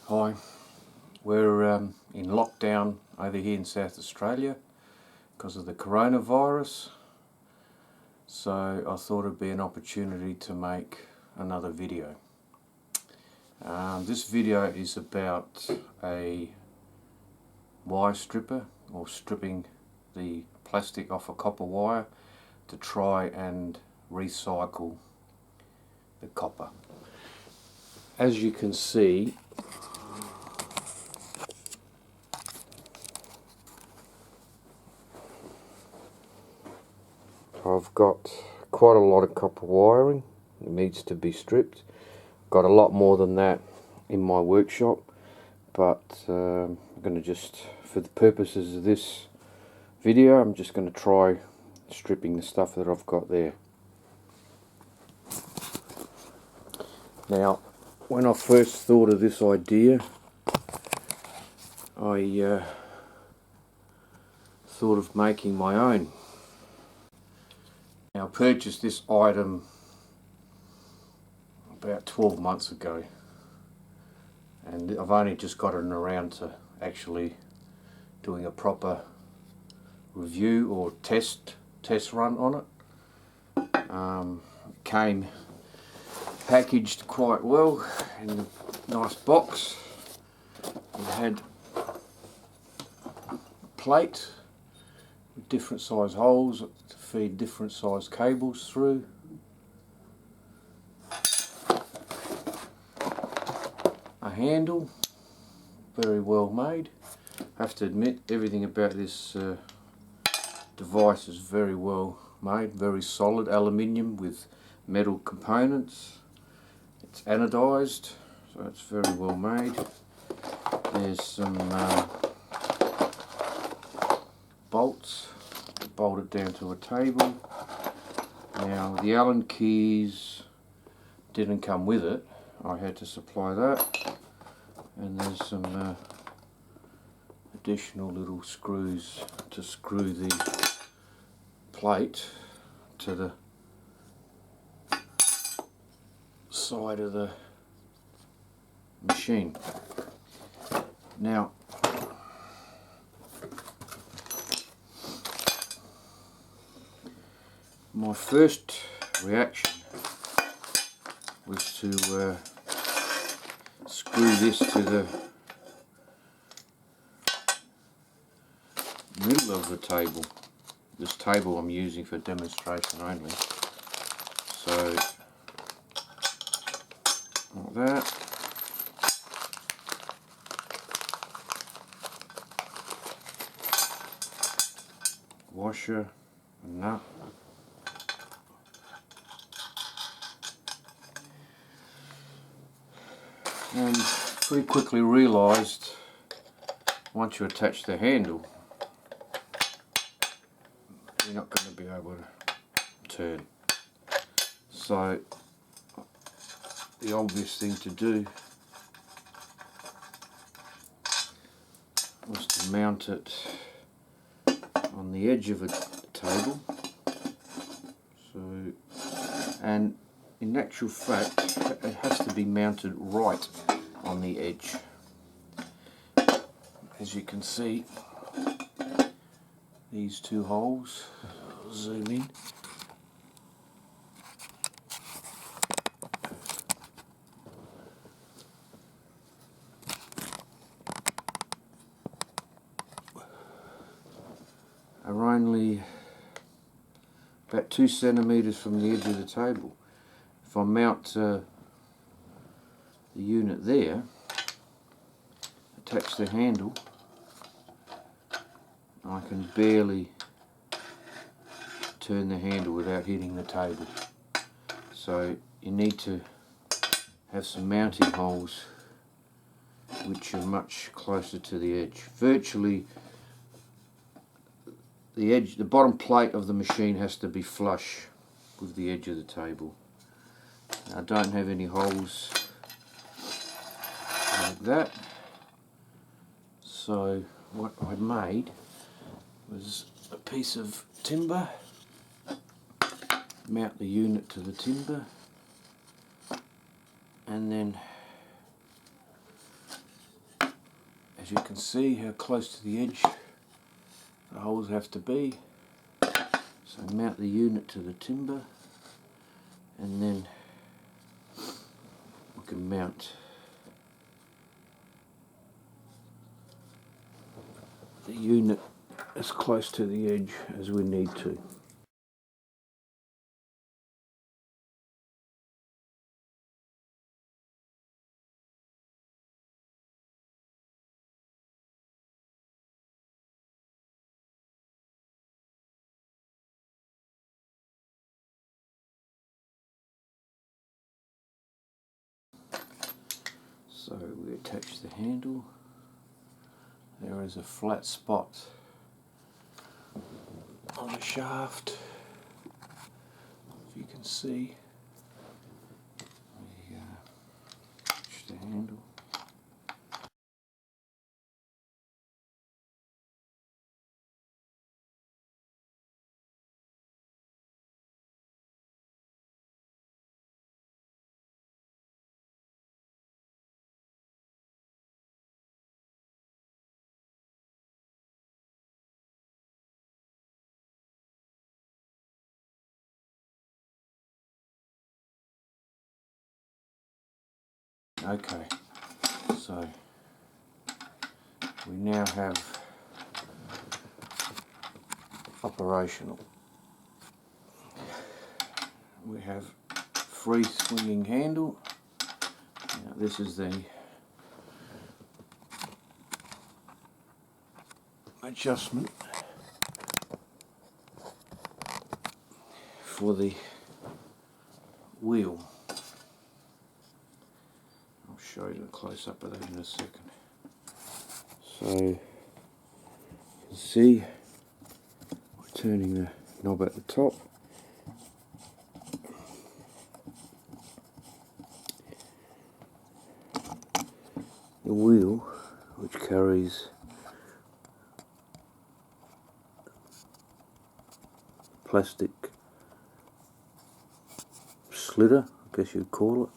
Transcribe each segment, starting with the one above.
Hi, we're in lockdown over here in South Australia because of the coronavirus, so I thought it'd be an opportunity to make another video. This video is about a wire stripper, or stripping the plastic off a copper wire to try and recycle the copper. As you can see, I've got quite a lot of copper wiring that needs to be stripped. Got a lot more than that in my workshop, but I'm going to just, for the purposes of this video, I'm just going to try stripping the stuff that I've got there. Now, when I first thought of this idea, I thought of making my own. Now, I purchased this item about 12 months ago, and I've only just gotten around to actually doing a proper review or test run on it. It came packaged quite well in a nice box. It had a plate with different size holes to feed different size cables through. A handle, very well made. I have to admit, everything about this device is very well made, very solid aluminium with metal components. It's anodized, so it's very well made. There's some bolts to bolt it down to a table. Now, the Allen keys didn't come with it, I had to supply that. And there's some additional little screws to screw the plate to the side of the machine. Now, my first reaction was to screw this to the middle of the table. This table I'm using for demonstration only. So, like that. Washer and nut. And pretty quickly realised, once you attach the handle, you're not going to be able to turn. So the obvious thing to do was to mount it on the edge of a table. So, and in actual fact, it has to be mounted right on the edge. As you can see, these two holes, I'll zoom in, are only about 2 centimeters from the edge of the table. If I mount the unit there, attach the handle, I can barely turn the handle without hitting the table. So you need to have some mounting holes which are much closer to the edge. Virtually the edge, the bottom plate of the machine has to be flush with the edge of the table. I don't have any holes like that, so what I made was a piece of timber, mount the unit to the timber, and then As you can see how close to the edge the holes have to be. So mount the unit to the timber, and then we can mount the unit as close to the edge as we need to. So we attach the handle. There is a flat spot on the shaft, if you can see. We attach the handle. Okay, so we now have operational. We have free swinging handle. Now this is the adjustment for the wheel. I'll show you a close up of that in a second. So you can see we're turning the knob at the top. The wheel, which carries plastic slitter, I guess you'd call it,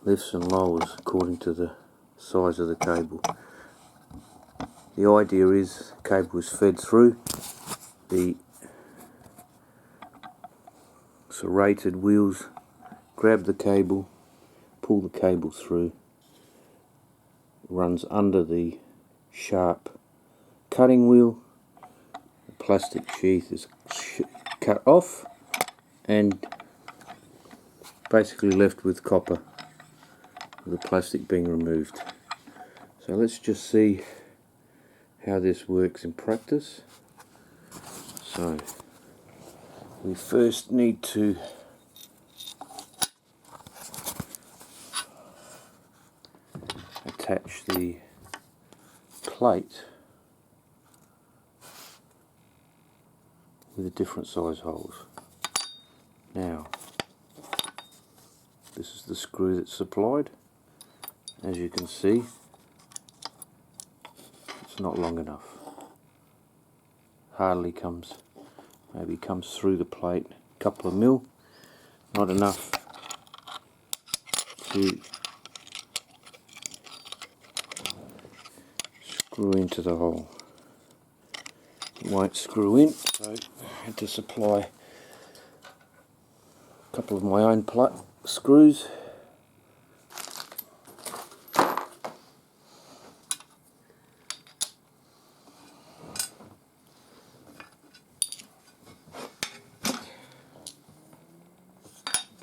lifts and lowers according to the size of the cable. The idea is the cable is fed through, the serrated wheels grab the cable, pull the cable through, it runs under the sharp cutting wheel, the plastic sheath is cut off and basically left with copper, with the plastic being removed. So let's just see how this works in practice. So we first need to attach the plate with the different size holes. Now this is the screw that's supplied. As you can see, it's not long enough. Hardly comes, maybe comes through the plate a couple of mil, not enough to screw into the hole. It won't screw in, so I had to supply a couple of my own screws.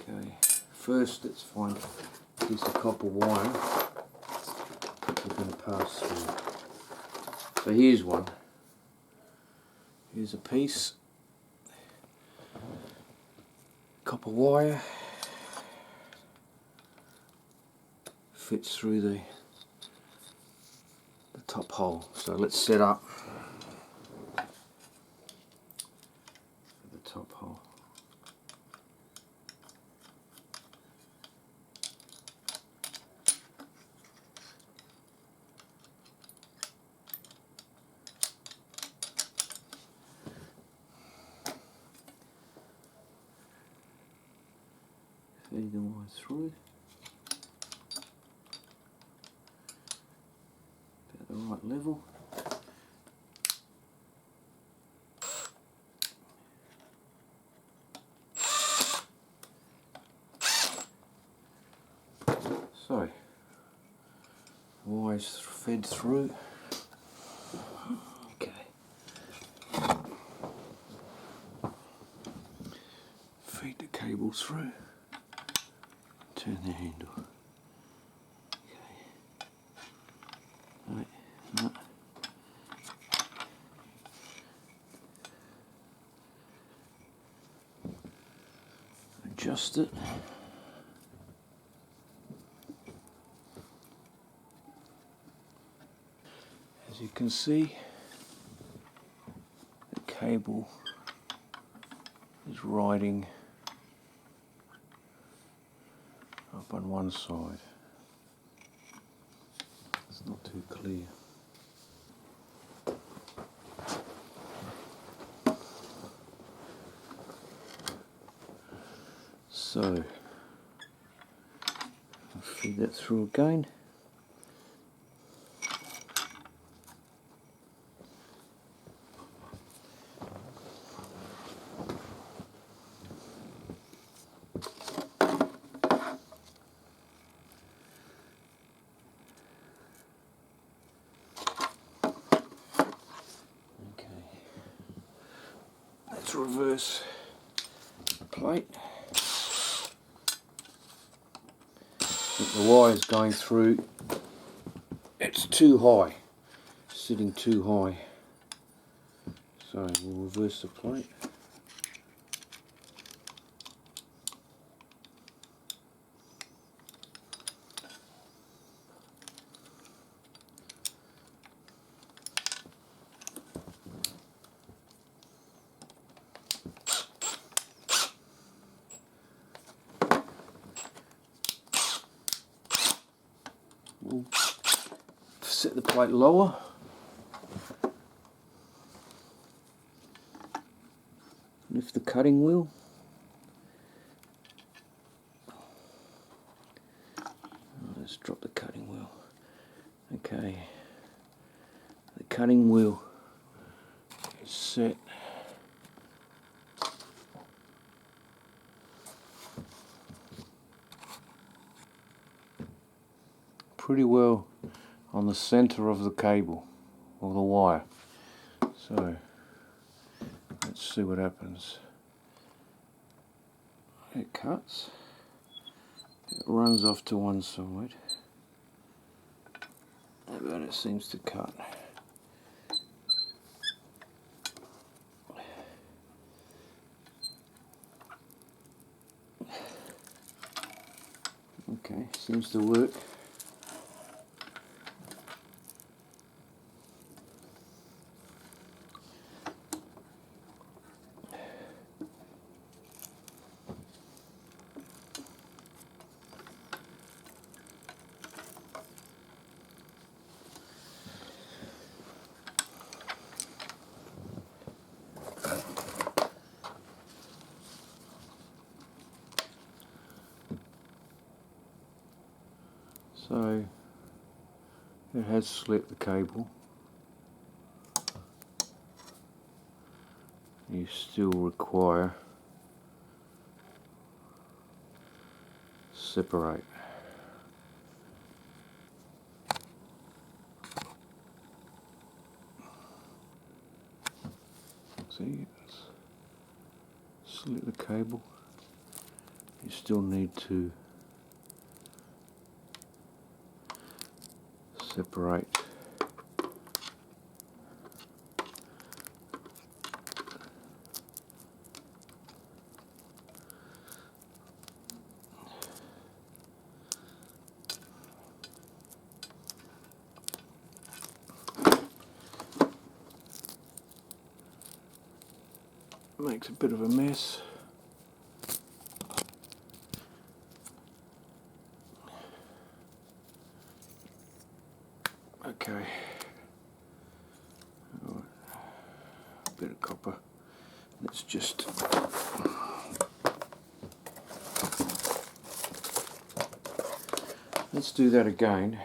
Okay, first let's find a piece of copper wire we're going to pass through. So here's one. Here's a piece, copper wire, fits through the top hole. So let's set up the top hole. Feed the wire through. right level. So, wire's fed through. Okay. Feed the cable through. Turn the handle. Okay. Right. No. Adjust it. As you can see, the cable is riding up on one side. It's not too clear. So, I'll feed that through again. Let's reverse the plate. I think the wire's going through, it's too high, sitting too high. So we'll reverse the plate. We'll set the plate lower. Lift the cutting wheel. Let's drop the cutting wheel. Okay. The cutting wheel is set. Pretty well on the center of the cable or the wire. So let's see what happens. It cuts. It runs off to one side. But it seems to cut. Okay, seems to work. So it has slit the cable. You still require separate. See, it's slit the cable. You still need to separate. Makes a bit of a mess. Okay. Right. A bit of copper. Let's just let's do that again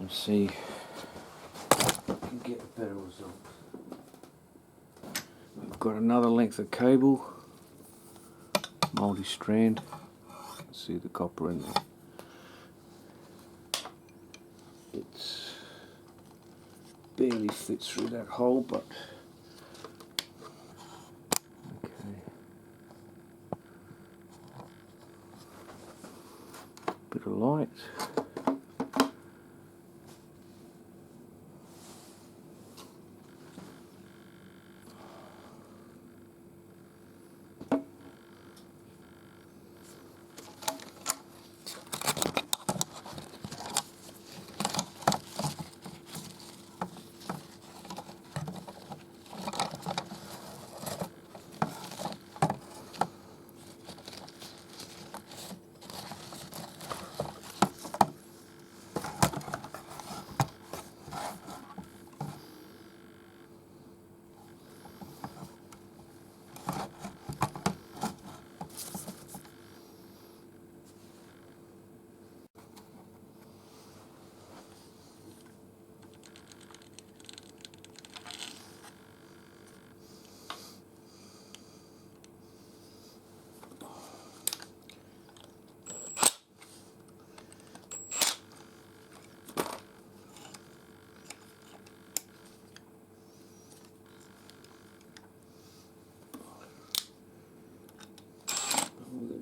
and see get a better result. We've got another length of cable, multi-strand. You can see the copper in there. It's barely fits through that hole, but okay. Bit of light.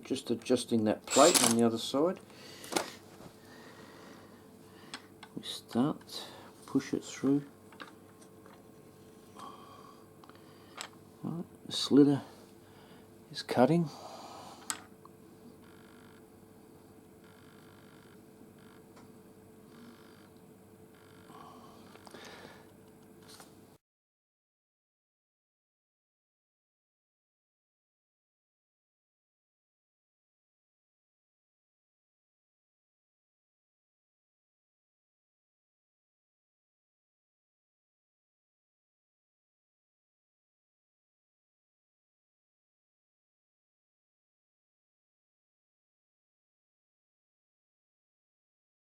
Just adjusting that plate on the other side. We start, push it through. Right, the slitter is cutting.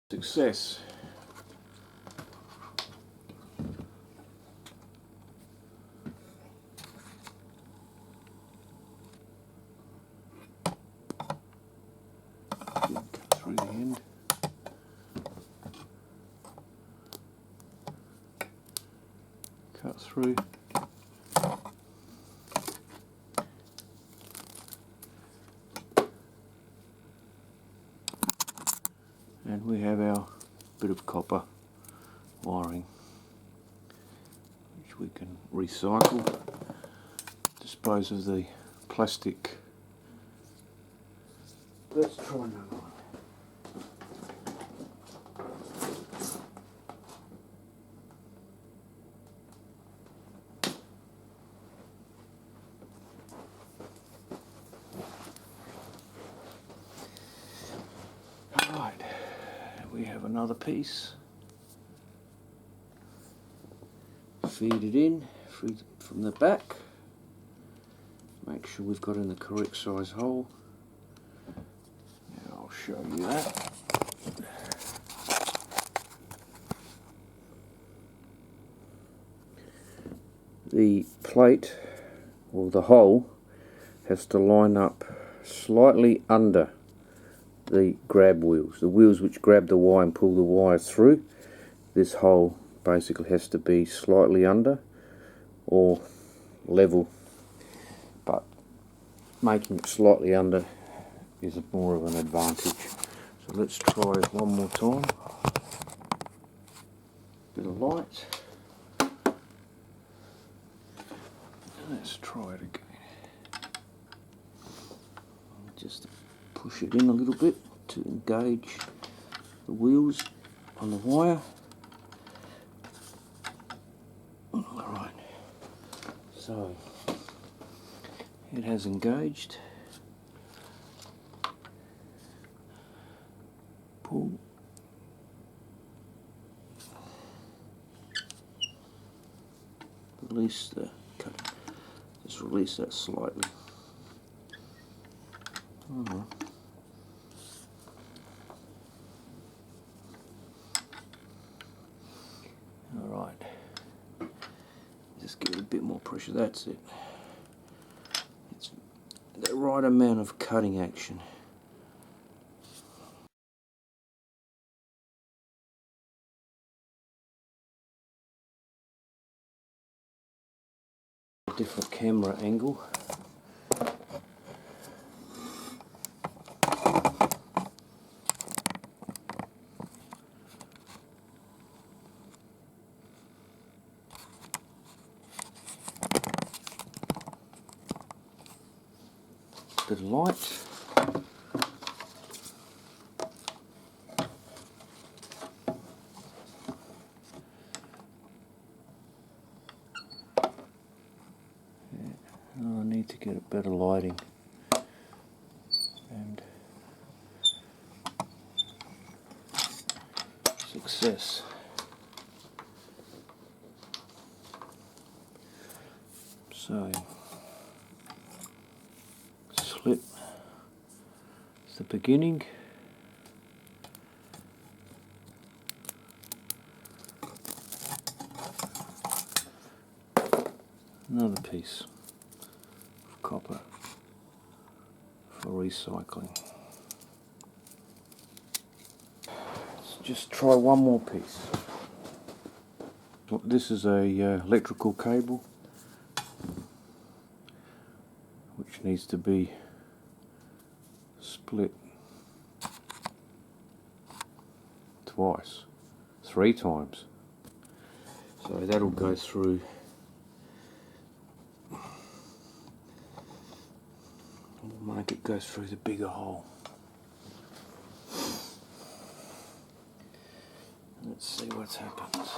Success. Cut through the end. Cut through. And we have our bit of copper wiring, which we can recycle, dispose of the plastic. Let's try another one. Right, we have another piece. Feed it in from the back. Make sure we've got in the correct size hole. Now I'll show you that. The plate, or the hole, has to line up slightly under the grab wheels, the wheels which grab the wire and pull the wire through. This hole basically has to be slightly under or level, but making it slightly under is more of an advantage. So let's try one more time. Bit of light. Let's try it again. Just push it in a little bit to engage the wheels on the wire. Alright, so it has engaged. Pull. Release the cut. Just release that slightly. Alright, Just give it a bit more pressure, that's it. It's the right amount of cutting action. A different camera angle. Bit of light. Oh, I need to get a better lighting. And success. So slip is the beginning. Another piece of copper for recycling. Let's just try one more piece. This is a electrical cable which needs to be split twice, 3 times. So that'll go through. We'll make it go through the bigger hole. Let's see what happens.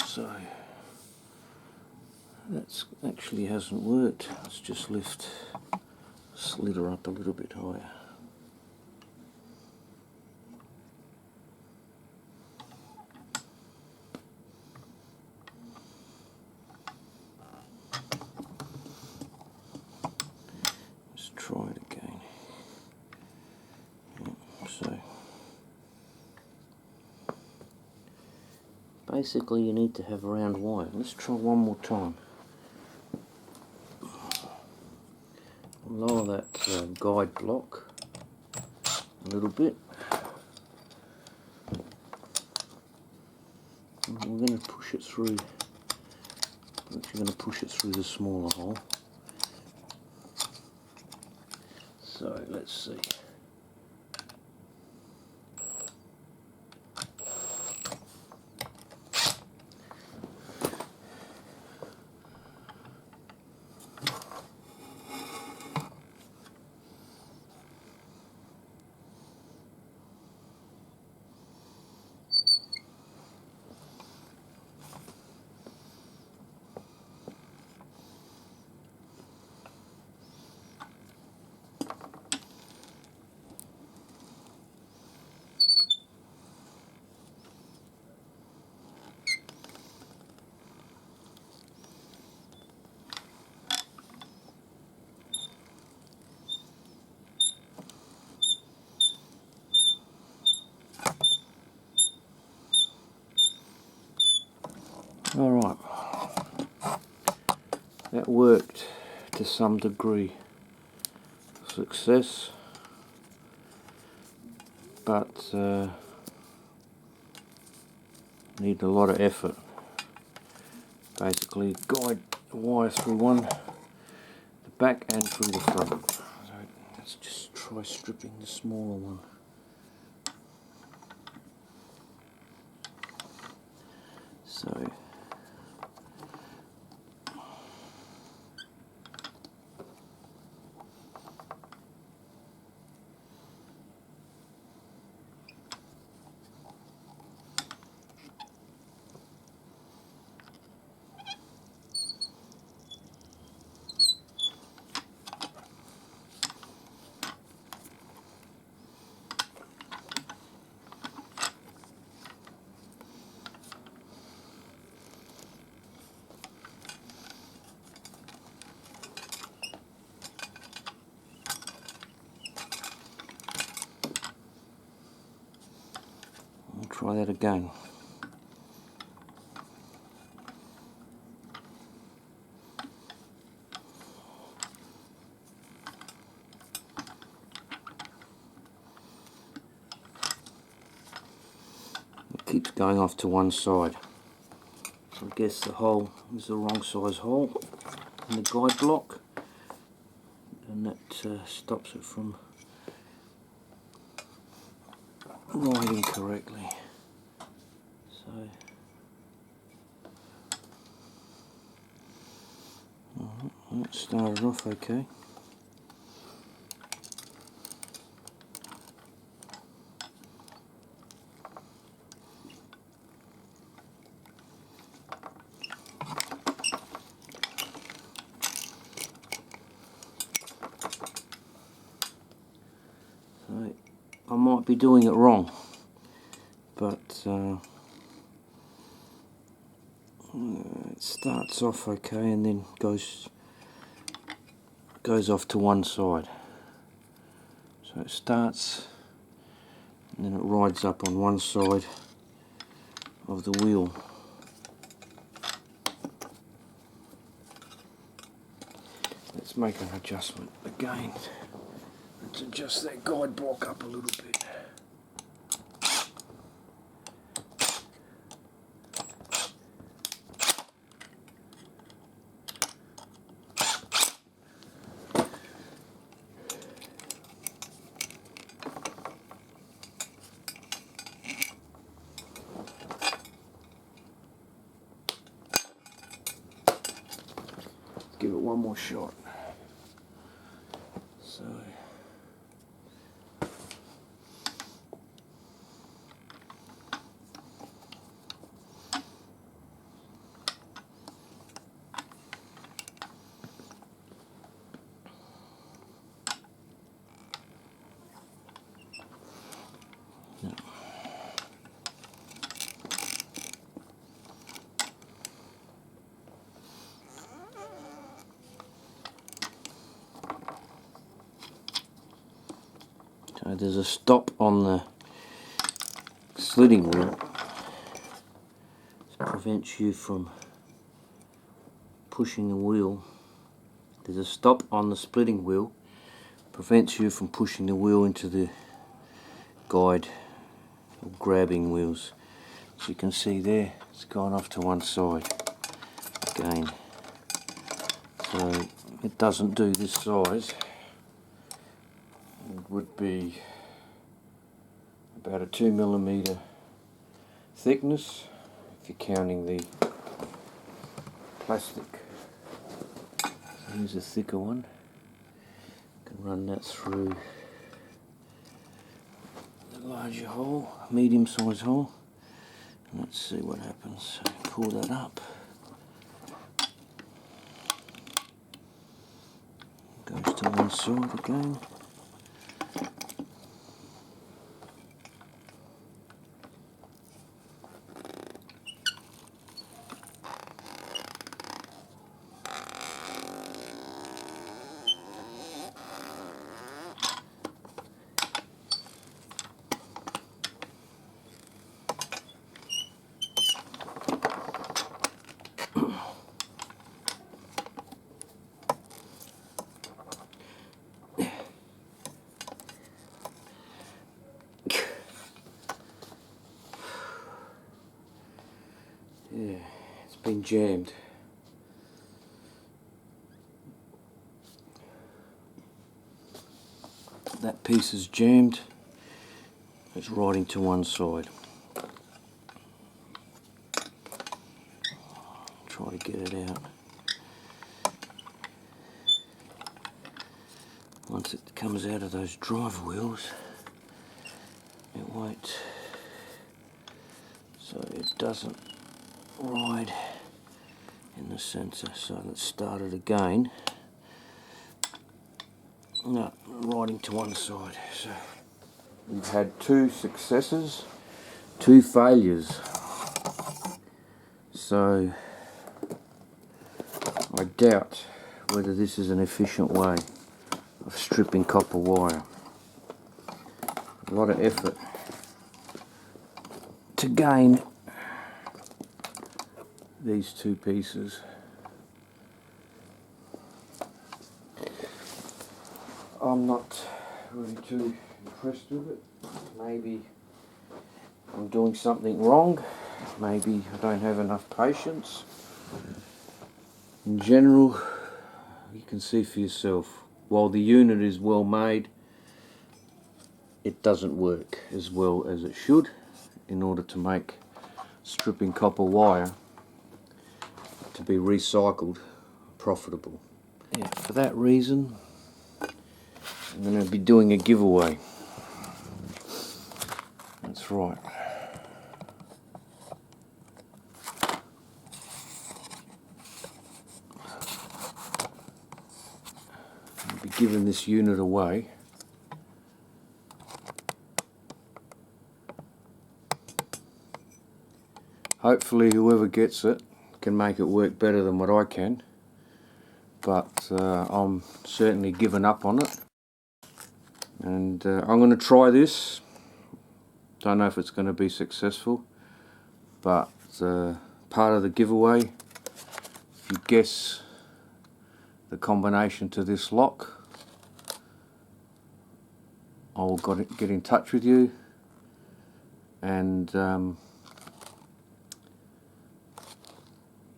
So that actually hasn't worked. Let's just lift slither up a little bit higher. Let's try it again. So basically you need to have round wire. Let's try one more time. Lower that guide block a little bit. And we're going to push it through. We're actually going to push it through the smaller hole. So let's see. Alright, that worked to some degree. Success, but need a lot of effort. Basically guide the wire through the back and through the front. So let's just try stripping the smaller one. So try that again. It keeps going off to one side. So I guess the hole is the wrong size hole in the guide block, and that stops it from riding correctly. So that started off okay. So I might be doing it wrong, but it starts off okay and then goes off to one side. So it starts and then it rides up on one side of the wheel. Let's make an adjustment again. Let's adjust that guide block up a little bit. Give it one more shot. So there's a stop on the sliding wheel to prevent you from pushing the wheel. There's a stop on the splitting wheel, prevents you from pushing the wheel into the guide or grabbing wheels. As you can see there, it's gone off to one side again. So it doesn't do this size. It would be about a 2mm thickness if you're counting the plastic. So here's a thicker one. You can run that through the larger hole, medium sized hole. And let's see what happens. So pull that up. Goes to one side again. Yeah, it's been jammed. That piece is jammed. It's riding to one side. Try to get it out. Once it comes out of those drive wheels, it won't, so it doesn't ride in the centre. So let's start it again. No, riding to one side. So we've had 2 successes, 2 failures. So I doubt whether this is an efficient way of stripping copper wire. A lot of effort to to gain these two pieces. I'm not really too impressed with it. Maybe I'm doing something wrong. Maybe I don't have enough patience. In general, you can see for yourself, while the unit is well made, it doesn't work as well as it should in order to make stripping copper wire to be recycled profitable. Yeah, for that reason, I'm going to be doing a giveaway. That's right. I'll be giving this unit away. Hopefully whoever gets it can make it work better than what I can, but I'm certainly giving up on it, and I'm going to try this. Don't know if it's going to be successful, but part of the giveaway, if you guess the combination to this lock, I'll get in touch with you, and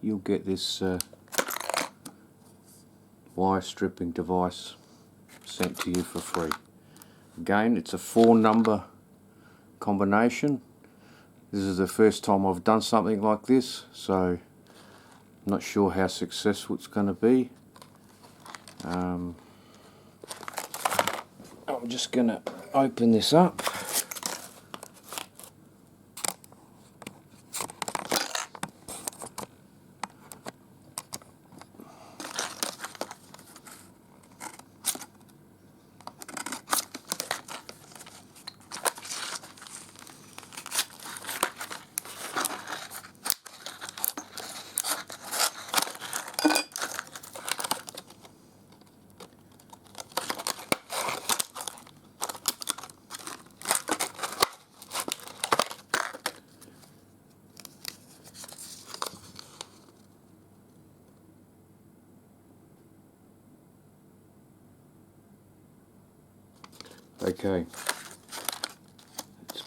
you'll get this wire stripping device sent to you for free. Again, it's a 4-number combination. This is the first time I've done something like this, so I'm not sure how successful it's going to be. I'm just going to open this up. Okay, it's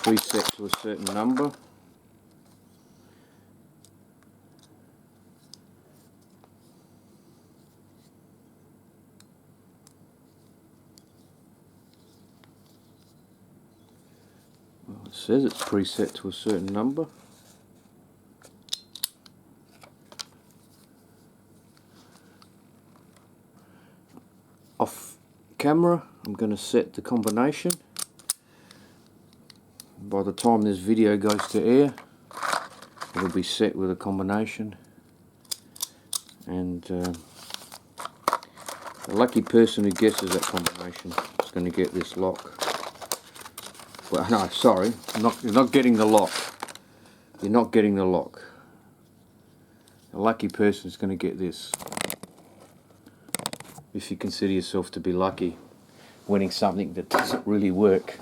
preset to a certain number. Well, it says it's preset to a certain number. Off camera, I'm going to set the combination. By the time this video goes to air, it'll be set with a combination, and the lucky person who guesses that combination is going to get this lock. Well, no, sorry, you're not getting the lock. You're not getting the lock. The lucky person is going to get this. If you consider yourself to be lucky, winning something that doesn't really work.